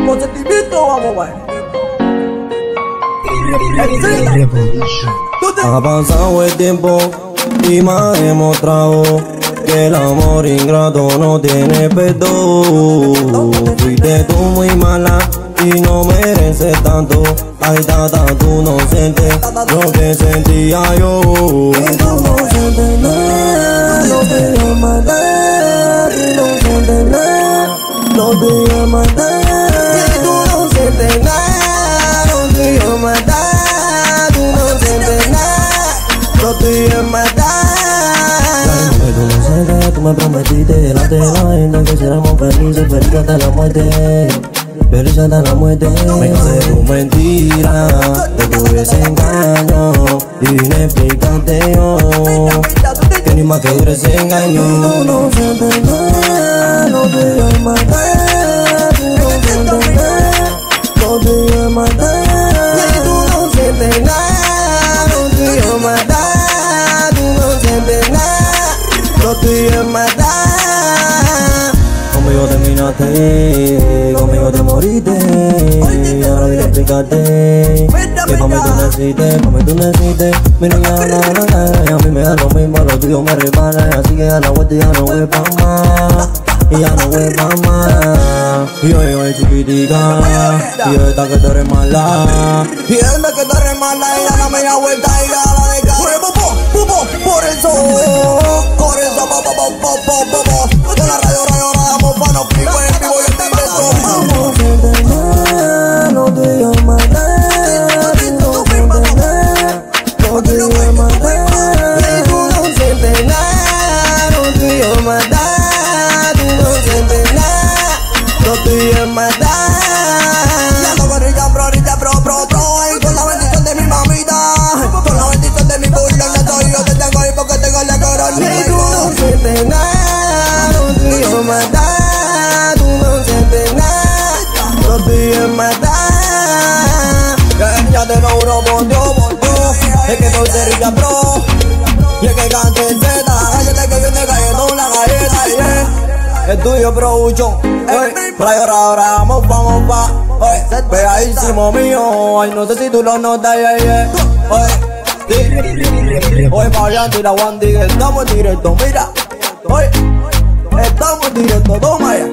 Con sentimiento vamos a bailar. Ha pasado el tiempo y me ha demostrado que el amor ingrato no tiene perdón. Fuiste tú muy mala y no mereces tanto. Ay, tata, tú no sientes lo que sentía yo. Y tú no sientes nada, no te voy a matar. Y no sientes nada, no te voy a matar. Y tú no sientes nada, no te voy a matar. Tú no sientes nada, no te voy a matar. Tú no sientes, tú me prometiste delante de la gente que seremos felices, felices hasta la muerte. Feliz hasta la muerte. Me cansé de tu mentira, de tu desengaño, y vine a explicarte yo que ni más que dure ese engaño. Tú no sientes nada, no te voy a matar. Tú no sientes nada, no te voy a matar. Y tú no sientes nada, no te voy a matar. Tú no sientes nada, no te voy a matar. Conmigo terminaste, conmigo te moriste. Ahora vine a explicarte que pa' mí tú naciste. Mi niña y a mí me da lo mismo, lo tuyo me resbala. Así que a la vuelta ya no voy pa' más, y ya no voy pa' más. Y yo chiquitica, y esta que tú eres mala. Y esta que tú eres mala, ella la media vuelta y ya la deja. Por eso, con la radio vamos pa' los pibos en vivo y en directo. No sientes nada, no te voy a matar. No sientes nada, no te voy a matar. Y tú no sientes nada, no te voy a matar. Tú no sientes nada, no te voy a matar. Ya no corrilla, bro, y con la bendición de mi mamita, con la bendición de mi burla, yo te tengo ahí porque tengo la corona. Y tú no sientes nada, no te voy a matar. Tú no sientes nada, no te voy a matar. Ya te lo juro por Dios, es que soy cerilla, bro, y es que cante el Z. Cállate que viene cayendo la galleta, yeah. Es tuyo, bro, Ucho. Ahora vamos pa' pegadísimo mío. Ay, no sé si tú lo notas, yeah. Hoy Mariano y la Wandy, estamos en directo, mira. Hoy estamos en directo, toma ya.